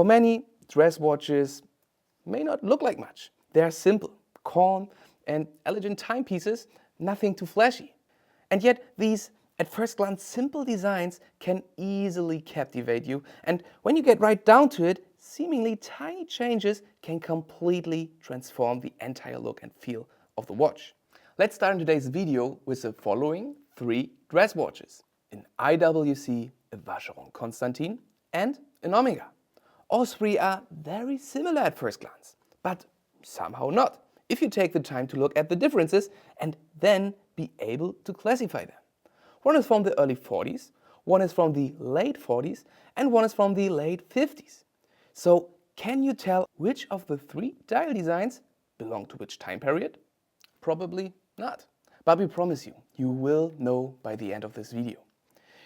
For many, dress watches may not look like much. They are simple, calm, and elegant timepieces, nothing too flashy. And yet these, at first glance, simple designs can easily captivate you, and when you get right down to it, seemingly tiny changes can completely transform the entire look and feel of the watch. Let's start in today's video with the following 3 dress watches: an IWC, a Vacheron Constantin, and an Omega. All 3 are very similar at first glance, but somehow not, if you take the time to look at the differences and then be able to classify them. One is from the early 40s, one is from the late 40s, and one is from the late 50s. So can you tell which of the 3 dial designs belong to which time period? Probably not. But we promise you, you will know by the end of this video.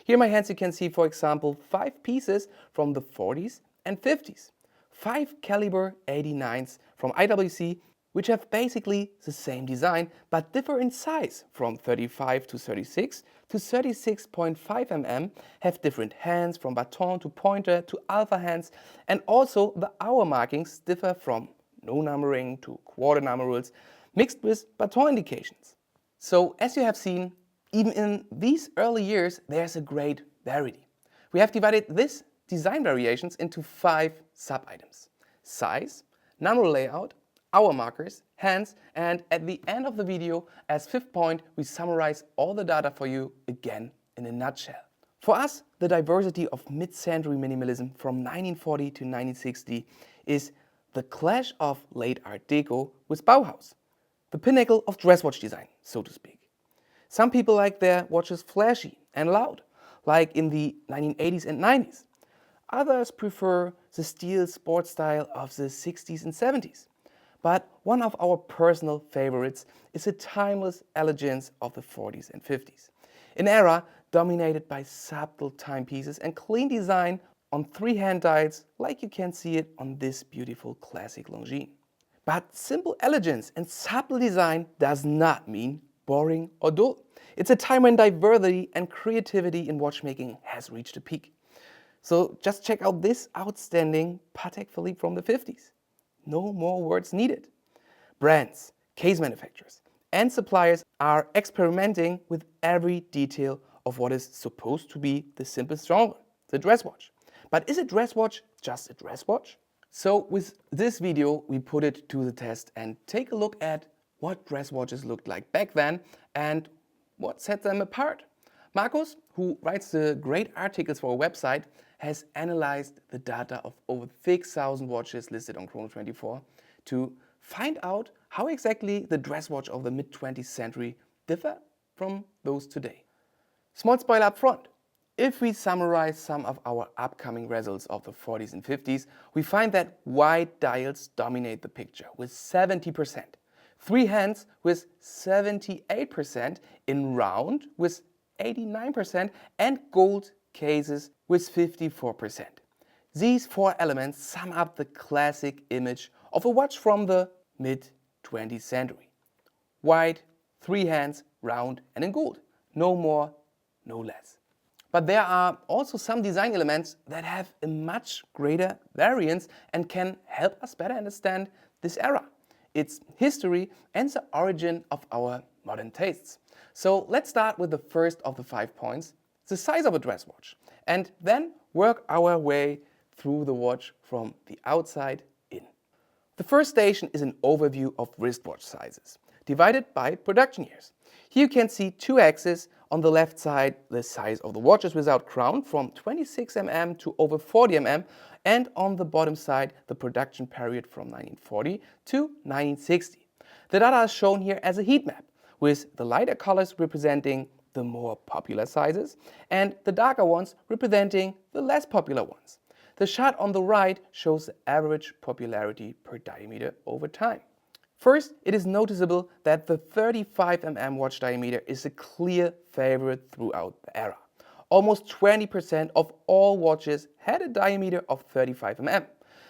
Here in my hands you can see, for example, 5 pieces from the 40s and 50s. 5 caliber 89s from IWC, which have basically the same design but differ in size from 35 to 36 to 36.5 mm, have different hands from baton to pointer to alpha hands, and also the hour markings differ from no numbering to quarter numerals mixed with baton indications. So as you have seen, even in these early years there's a great variety. We have divided this design variations into 5 sub-items: size, numeral layout, hour markers, hands, and at the end of the video, as 5th point, we summarize all the data for you again in a nutshell. For us, the diversity of mid-century minimalism from 1940 to 1960 is the clash of late Art Deco with Bauhaus, the pinnacle of dress watch design, so to speak. Some people like their watches flashy and loud, like in the 1980s and 90s. Others prefer the steel sport style of the 60s and 70s. But one of our personal favorites is the timeless elegance of the 40s and 50s. An era dominated by subtle timepieces and clean design on 3 hand dials, like you can see it on this beautiful classic Longines. But simple elegance and subtle design does not mean boring or dull. It's a time when diversity and creativity in watchmaking has reached a peak. So just check out this outstanding Patek Philippe from the 50s. No more words needed. Brands, case manufacturers, and suppliers are experimenting with every detail of what is supposed to be the simplest genre, the dress watch. But is a dress watch just a dress watch? So with this video we put it to the test and take a look at what dress watches looked like back then and what set them apart. Markus, who writes the great articles for our website, has analyzed the data of over 6,000 watches listed on Chrono24 to find out how exactly the dress watch of the mid-20th century differ from those today. Small spoiler up front. If we summarize some of our upcoming results of the 40s and 50s, we find that wide dials dominate the picture with 70%, 3 hands with 78%, in round with 89%, and gold cases with 54%. These 4 elements sum up the classic image of a watch from the mid-20th century. Wide, 3 hands, round, and in gold. No more, no less. But there are also some design elements that have a much greater variance and can help us better understand this era, its history, and the origin of our modern tastes. So let's start with the first of the 5 points, the size of a dress watch, and then work our way through the watch from the outside in. The first station is an overview of wristwatch sizes, divided by production years. Here you can see 2 axes. On the left side, the size of the watches without crown from 26 mm to over 40 mm, and on the bottom side, the production period from 1940 to 1960. The data is shown here as a heat map, with the lighter colors representing the more popular sizes and the darker ones representing the less popular ones. The chart on the right shows the average popularity per diameter over time. First, it is noticeable that the 35 mm watch diameter is a clear favorite throughout the era. Almost 20% of all watches had a diameter of 35 mm.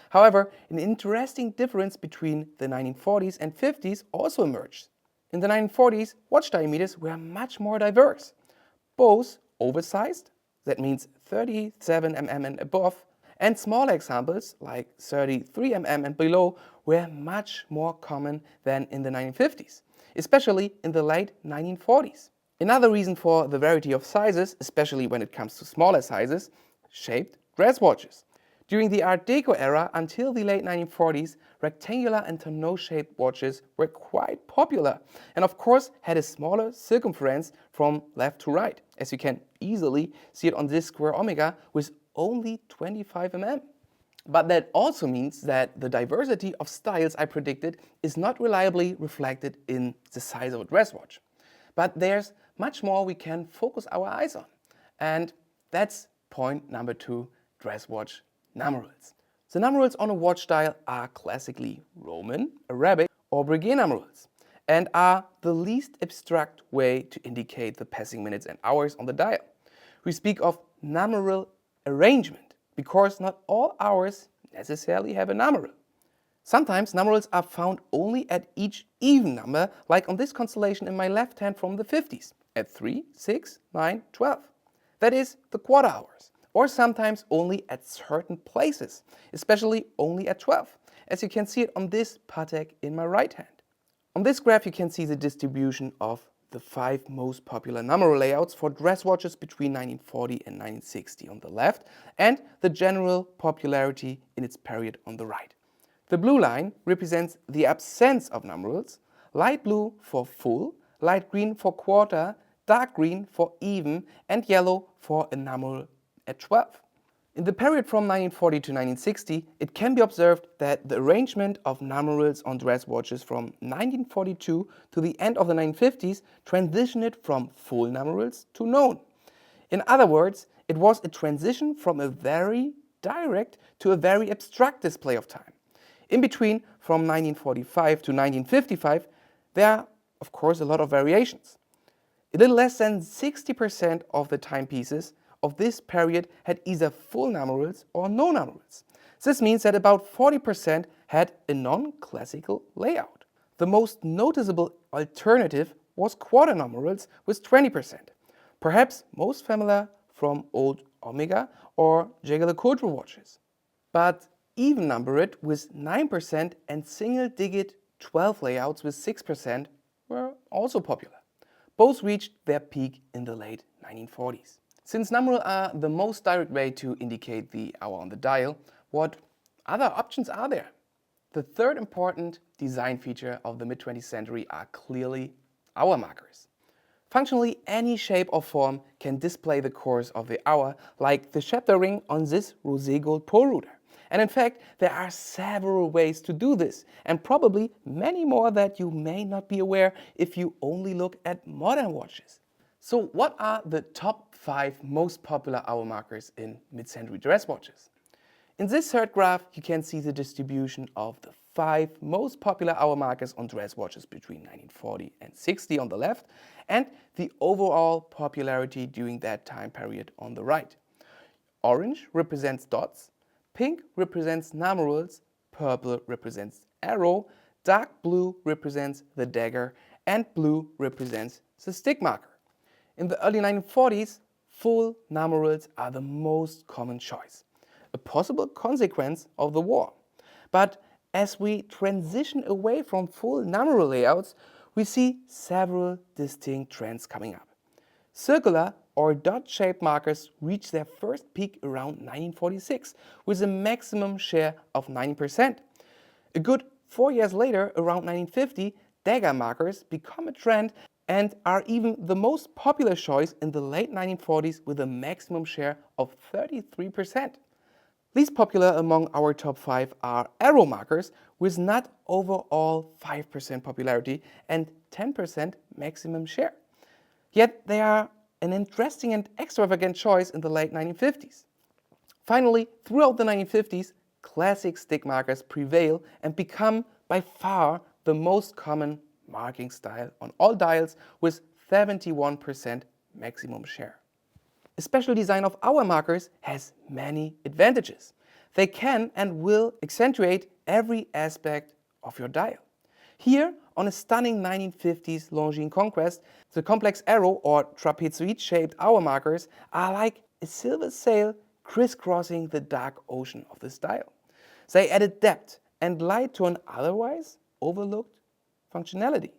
However, an interesting difference between the 1940s and 50s also emerged. In the 1940s, watch diameters were much more diverse. Both oversized, that means 37 mm and above, And smaller examples, like 33 mm and below, were much more common than in the 1950s, especially in the late 1940s. Another reason for the variety of sizes, especially when it comes to smaller sizes, shaped dress watches. During the Art Deco era until the late 1940s, rectangular and tonneau-shaped watches were quite popular and of course had a smaller circumference from left to right, as you can easily see it on this square omega with only 25 mm. But that also means that the diversity of styles I predicted is not reliably reflected in the size of a dress watch. But there's much more we can focus our eyes on. And that's point number 2, dress watch numerals. The numerals on a watch dial are classically Roman, Arabic or Breguet numerals and are the least abstract way to indicate the passing minutes and hours on the dial. We speak of numeral arrangement because not all hours necessarily have a numeral. Sometimes numerals are found only at each even number, like on this constellation in my left hand from the 50s, at 3, 6, 9, 12. That is the quarter hours. Or sometimes only at certain places, especially only at 12, as you can see it on this Patek in my right hand. On this graph you can see the distribution of the 5 most popular numeral layouts for dress watches between 1940 and 1960 on the left, and the general popularity in its period on the right. The blue line represents the absence of numerals, light blue for full, light green for quarter, dark green for even, and yellow for a numeral at 12. In the period from 1940 to 1960, it can be observed that the arrangement of numerals on dress watches from 1942 to the end of the 1950s transitioned from full numerals to known. In other words, it was a transition from a very direct to a very abstract display of time. In between, from 1945 to 1955, there are, of course, a lot of variations. A little less than 60% of the timepieces of this period had either full numerals or no numerals. This means that about 40% had a non-classical layout. The most noticeable alternative was quarter numerals with 20%, perhaps most familiar from old Omega or Jaeger-LeCoultre watches. But even numbered with 9% and single-digit 12 layouts with 6% were also popular. Both reached their peak in the late 1940s. Since numerals are the most direct way to indicate the hour on the dial, what other options are there? The third important design feature of the mid-20th century are clearly hour markers. Functionally, any shape or form can display the course of the hour, like the chapter ring on this rosé gold pole router. And in fact, there are several ways to do this, and probably many more that you may not be aware if you only look at modern watches. So what are the top 5 most popular hour markers in mid-century dress watches? In this third graph, you can see the distribution of the 5 most popular hour markers on dress watches between 1940 and 60 on the left, and the overall popularity during that time period on the right. Orange represents dots, pink represents numerals, purple represents arrow, dark blue represents the dagger, and blue represents the stick marker. In the early 1940s, full numerals are the most common choice, a possible consequence of the war. But as we transition away from full numeral layouts, we see several distinct trends coming up. Circular or dot-shaped markers reach their first peak around 1946 with a maximum share of 90%. A good 4 years later, around 1950, dagger markers become a trend and are even the most popular choice in the late 1940s with a maximum share of 33%. Least popular among our top 5 are arrow markers with not overall 5% popularity and 10% maximum share. Yet they are an interesting and extravagant choice in the late 1950s. Finally, throughout the 1950s, classic stick markers prevail and become by far the most common marking style on all dials with 71% maximum share. A special design of hour markers has many advantages. They can and will accentuate every aspect of your dial. Here, on a stunning 1950s Longines Conquest, the complex arrow or trapezoid-shaped hour markers are like a silver sail crisscrossing the dark ocean of the style. They added depth and light to an otherwise overlooked functionality.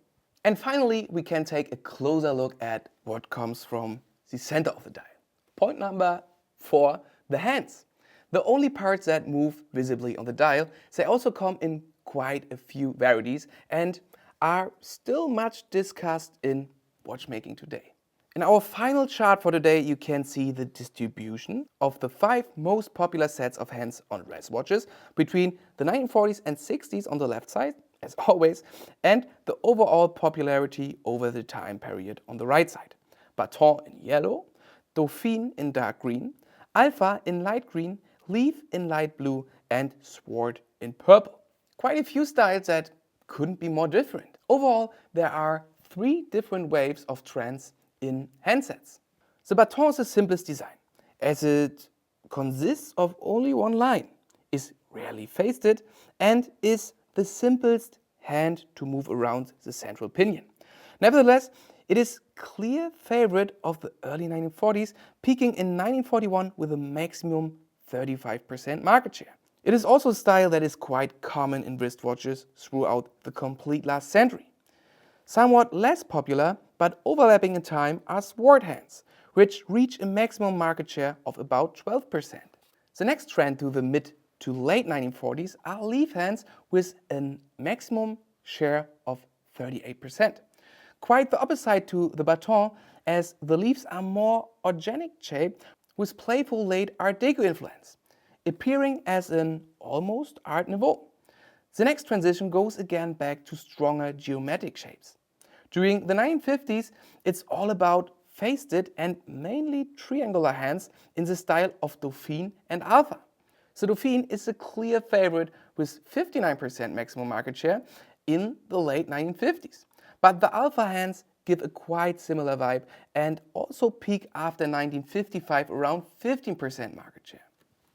And finally, we can take a closer look at what comes from the center of the dial. Point number 4, the hands. The only parts that move visibly on the dial, they also come in quite a few varieties and are still much discussed in watchmaking today. In our final chart for today, you can see the distribution of the 5 most popular sets of hands on dress watches between the 1940s and 60s on the left side, as always, and the overall popularity over the time period on the right side. Baton in yellow, Dauphine in dark green, Alpha in light green, Leaf in light blue, and Sword in purple. Quite a few styles that couldn't be more different. Overall, there are 3 different waves of trends in handsets. The Baton is the simplest design, as it consists of only one line, is rarely faceted, and is the simplest hand to move around the central pinion. Nevertheless, it is clear favorite of the early 1940s, peaking in 1941 with a maximum 35% market share. It is also a style that is quite common in wristwatches throughout the complete last century. Somewhat less popular, but overlapping in time, are sword hands, which reach a maximum market share of about 12%. The next trend to the mid to late 1940s are leaf hands with a maximum share of 38%. Quite the opposite to the Baton, as the leaves are more organic shaped with playful late Art Deco influence, appearing as an almost Art Nouveau. The next transition goes again back to stronger geometric shapes. During the 1950s, it's all about faceted and mainly triangular hands in the style of Dauphine and Alpha. The Dauphine is a clear favorite with 59% maximum market share in the late 1950s. But the Alpha hands give a quite similar vibe and also peak after 1955 around 15% market share.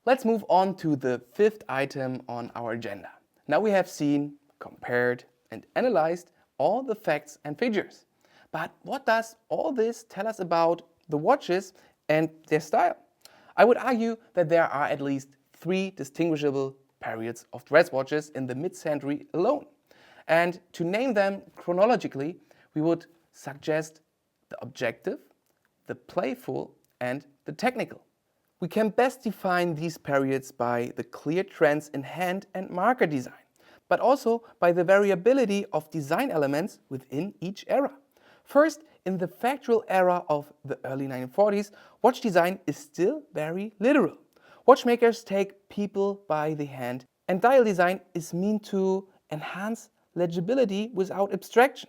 Let's move on to the 5th item on our agenda. Now we have seen, compared and analyzed all the facts and figures. But what does all this tell us about the watches and their style? I would argue that there are at least 3 distinguishable periods of dress watches in the mid-century alone. And to name them chronologically, we would suggest the objective, the playful, and the technical. We can best define these periods by the clear trends in hand and marker design, but also by the variability of design elements within each era. First, in the factual era of the early 1940s, watch design is still very literal. Watchmakers take people by the hand, and dial design is meant to enhance legibility without abstraction.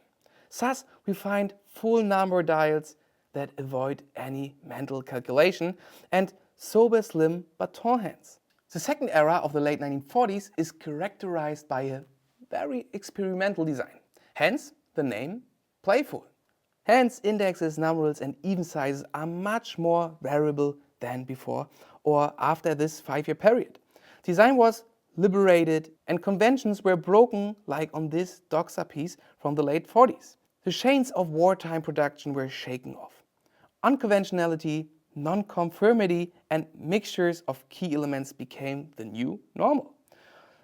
Thus, we find full number dials that avoid any mental calculation and sober slim baton hands. The second era of the late 1940s is characterized by a very experimental design, hence the name playful. Hence, indexes, numerals and even sizes are much more variable than before or after this 5-year period. Design was liberated and conventions were broken, like on this Doxa piece from the late 40s. The chains of wartime production were shaken off. Unconventionality, non-conformity and mixtures of key elements became the new normal.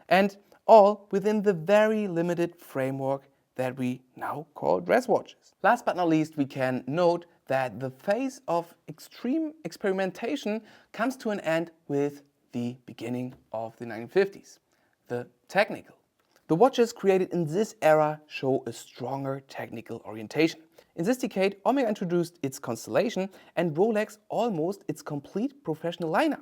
And all within the very limited framework that we now call dress watches. Last but not least, we can note that the phase of extreme experimentation comes to an end with the beginning of the 1950s, the technical. The watches created in this era show a stronger technical orientation. In this decade, Omega introduced its Constellation and Rolex almost its complete professional lineup.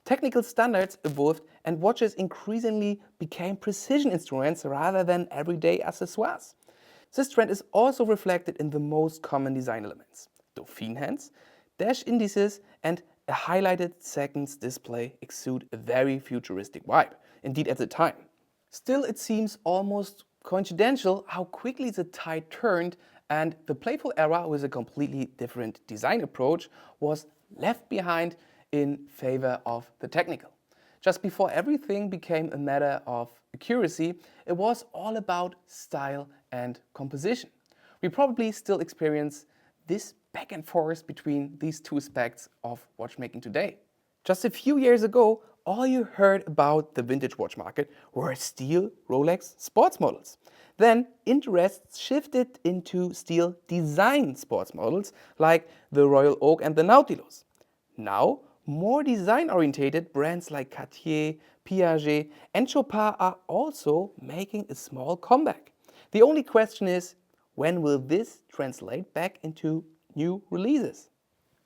Technical standards evolved and watches increasingly became precision instruments rather than everyday accessoires. This trend is also reflected in the most common design elements. Dauphine hands, dash indices and a highlighted seconds display exude a very futuristic vibe, indeed at the time. Still, it seems almost coincidental how quickly the tide turned and the playful era with a completely different design approach was left behind in favor of the technical. Just before everything became a matter of accuracy, it was all about style and composition. We probably still experience this back and forth between these two aspects of watchmaking today. Just a few years ago, all you heard about the vintage watch market were steel Rolex sports models. Then interest shifted into steel design sports models like the Royal Oak and the Nautilus. Now, more design-orientated brands like Cartier, Piaget and Chopin are also making a small comeback. The only question is, when will this translate back into new releases?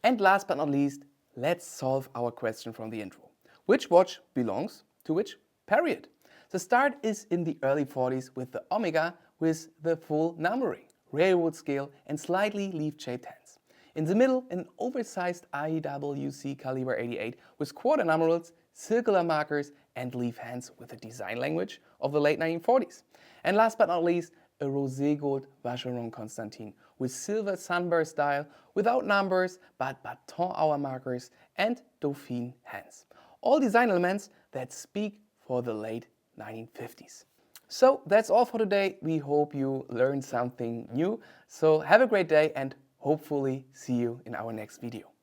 And last but not least, let's solve our question from the intro. Which watch belongs to which period? The start is in the early 40s with the Omega with the full numbering, railroad scale and slightly leaf-shaped hands. In the middle, an oversized IWC caliber 88 with quarter numerals, circular markers and leaf hands with the design language of the late 1940s. And last but not least, a rosé gold Vacheron Constantin with silver sunburst dial without numbers but baton hour markers and Dauphine hands. All design elements that speak for the late 1950s. So that's all for today. We hope you learned something new. So have a great day and hopefully see you in our next video.